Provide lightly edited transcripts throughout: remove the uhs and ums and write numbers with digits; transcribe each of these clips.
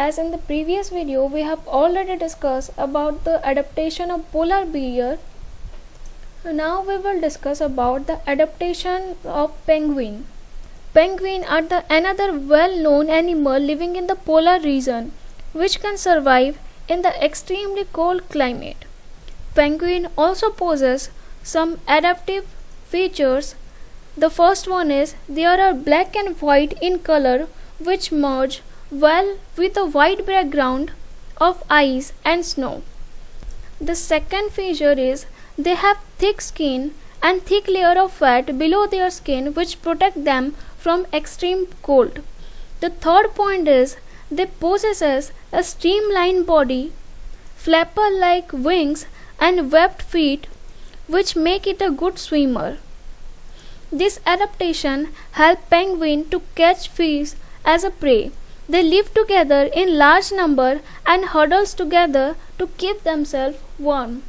as in the previous video we have already discussed about the adaptation of polar bear, now we will discuss about the adaptation of penguin. Penguin are the another well-known animal living in the polar region which can survive in the extremely cold climate. Penguin also possess some adaptive features. The first one is they are black and white in color which merge well with a white background of ice and snow. The second feature is they have thick skin and thick layer of fat below their skin which protect them from extreme cold. The third point is they possess a streamlined body, flapper-like wings and webbed feet which make it a good swimmer. This adaptation helps penguin to catch fish as a prey. They live together in large number and huddles together to keep themselves warm.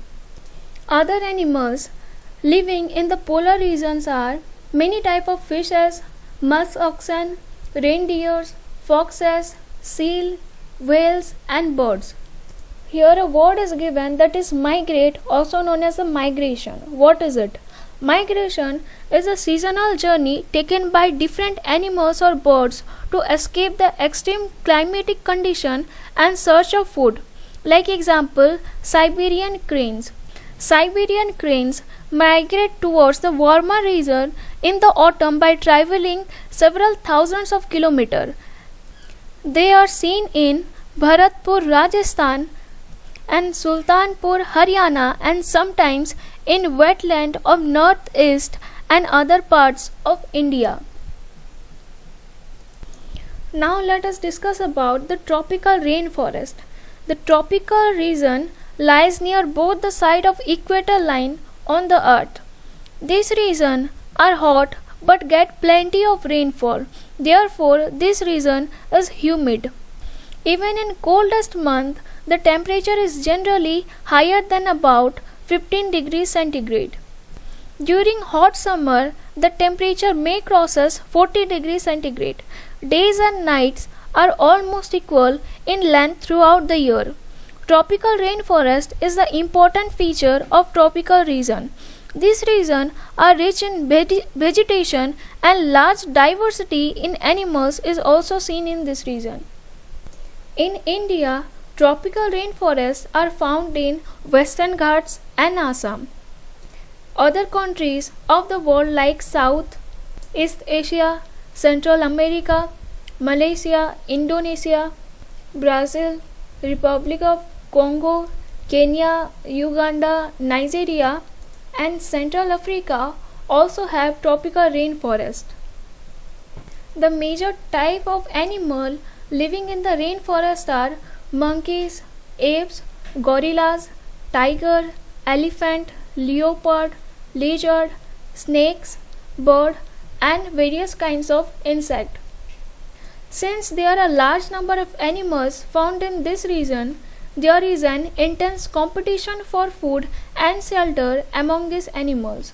Other animals living in the polar regions are many types of fishes, musk oxen, reindeers, foxes, seal, whales and birds. Here a word is given that is migrate, also known as the migration. What is it? Migration is a seasonal journey taken by different animals or birds to escape the extreme climatic condition and search of food. Like example, Siberian cranes. Siberian cranes migrate towards the warmer region in the autumn by traveling several thousands of kilometers. They are seen in Bharatpur, Rajasthan and Sultanpur, Haryana and sometimes in wetland of northeast and other parts of India. Now let us discuss about the tropical rainforest. The tropical region lies near both the side of equator line on the earth. These regions are hot but get plenty of rainfall. Therefore, this region is humid. Even in coldest month, the temperature is generally higher than about 15 degrees centigrade. During hot summer, the temperature may crosses 40 degrees centigrade. Days and nights are almost equal in length throughout the year. Tropical rainforest is the important feature of tropical region. These regions are rich in vegetation and large diversity in animals is also seen in this region. In India, tropical rainforests are found in Western Ghats and Assam. Other countries of the world like South, East Asia, Central America, Malaysia, Indonesia, Brazil, Republic of Congo, Kenya, Uganda, Nigeria and Central Africa also have tropical rainforest. The major type of animal living in the rainforest are monkeys, apes, gorillas, tiger, elephant, leopard, lizard, snakes, bird and various kinds of insect. Since there are a large number of animals found in this region, there is an intense competition for food and shelter among these animals.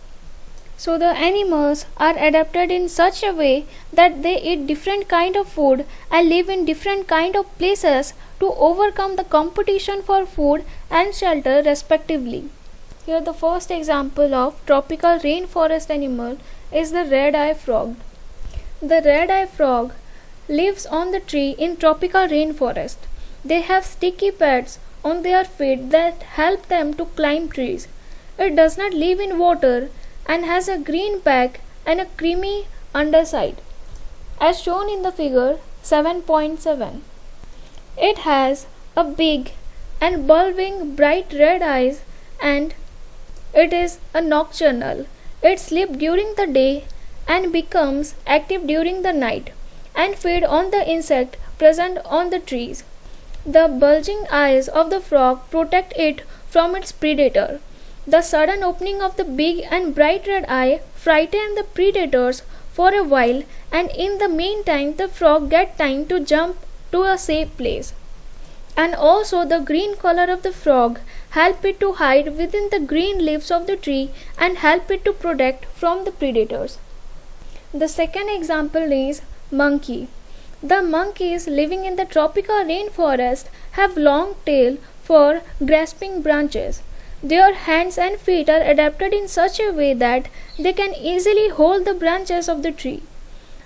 So the animals are adapted in such a way that they eat different kind of food and live in different kind of places to overcome the competition for food and shelter respectively. Here the first example of tropical rainforest animal is the red-eye frog. The red-eye frog lives on the tree in tropical rainforest. They have sticky pads on their feet that help them to climb trees. It does not live in water and has a green back and a creamy underside, as shown in the figure 7.7. It has a big and bulging bright red eyes and it is a nocturnal. It sleeps during the day and becomes active during the night and feed on the insect present on the trees. The bulging eyes of the frog protect it from its predator. The sudden opening of the big and bright red eye frightens the predators for a while and in the meantime the frog gets time to jump to a safe place. And also the green color of the frog help it to hide within the green leaves of the tree and help it to protect from the predators. The second example is monkey. The monkeys living in the tropical rainforest have long tail for grasping branches. Their hands and feet are adapted in such a way that they can easily hold the branches of the tree.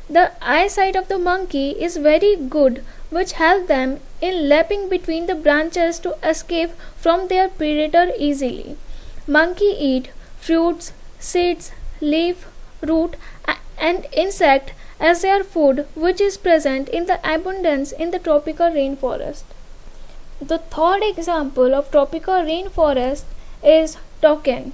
The eyesight of the monkey is very good, which helps them in leaping between the branches to escape from their predator easily. Monkey eat fruits, seeds, leaf, root, and insect as their food, which is present in the abundance in the tropical rainforest. The third example of tropical rainforest is toucan.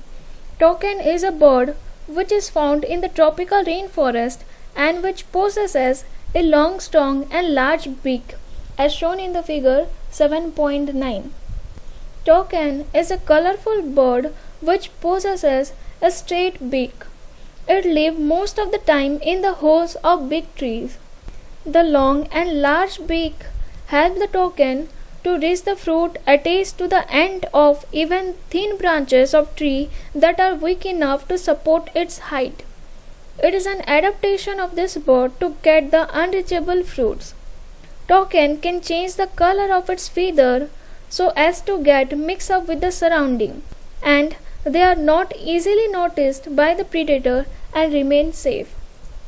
Toucan is a bird which is found in the tropical rainforest and which possesses a long, strong, and large beak, as shown in the figure 7.9. Toucan is a colorful bird which possesses a straight beak. It lives most of the time in the holes of big trees. The long and large beak help the toucan to reach the fruit attached to the end of even thin branches of tree that are weak enough to support its height. It is an adaptation of this bird to get the unreachable fruits. Toucan can change the color of its feather so as to get mixed up with the surrounding, and they are not easily noticed by the predator and remain safe.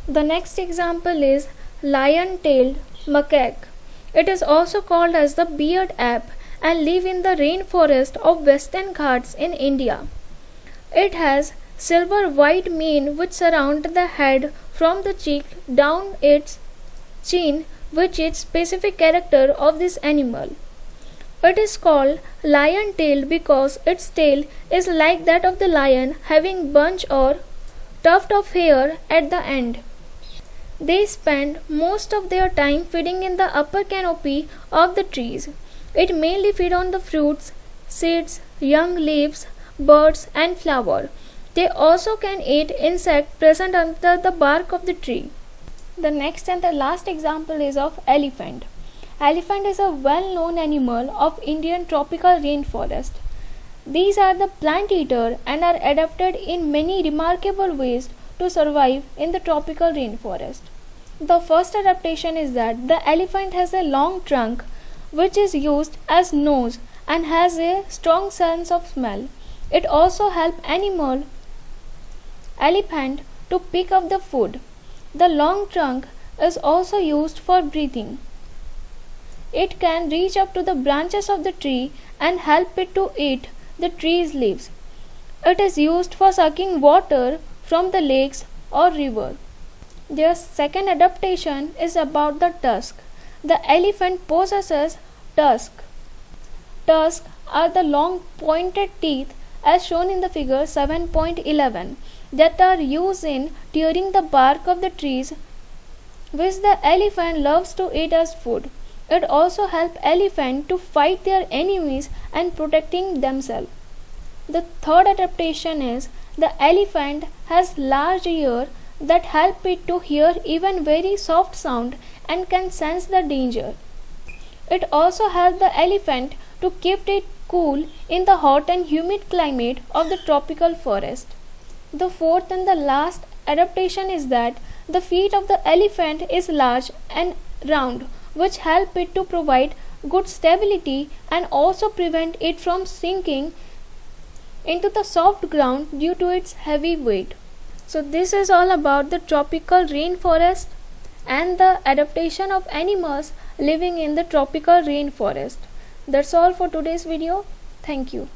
The next example is lion-tailed macaque. It is also called as the beard ape and live in the rainforest of Western Ghats in India. It has silver-white mane which surround the head from the cheek down its chin, which is specific character of this animal. It is called lion-tailed because its tail is like that of the lion, having bunch or tuft of hair at the end. They spend most of their time feeding in the upper canopy of the trees. It mainly feeds on the fruits, seeds, young leaves, birds, and flowers. They also can eat insects present under the bark of the tree. The next and the last example is of elephant. Elephant is a well-known animal of Indian tropical rainforest. These are the plant eater and are adapted in many remarkable ways to survive in the tropical rainforest. The first adaptation is that the elephant has a long trunk which is used as nose and has a strong sense of smell. It also helps elephant to pick up the food. The long trunk is also used for breathing. It can reach up to the branches of the tree and help it to eat the tree's leaves. It is used for sucking water from the lakes or river. Their second adaptation is about the tusk. The elephant possesses tusk. Tusks are the long pointed teeth as shown in the figure 7.11 that are used in tearing the bark of the trees which the elephant loves to eat as food. It also helps elephants to fight their enemies and protecting themselves. The third adaptation is the elephant has large ears that help it to hear even very soft sound and can sense the danger. It also helps the elephant to keep it cool in the hot and humid climate of the tropical forest. The fourth and the last adaptation is that the feet of the elephant is large and round, which help it to provide good stability and also prevent it from sinking into the soft ground due to its heavy weight. So this is all about the tropical rainforest and the adaptation of animals living in the tropical rainforest. That's all for today's video. Thank you.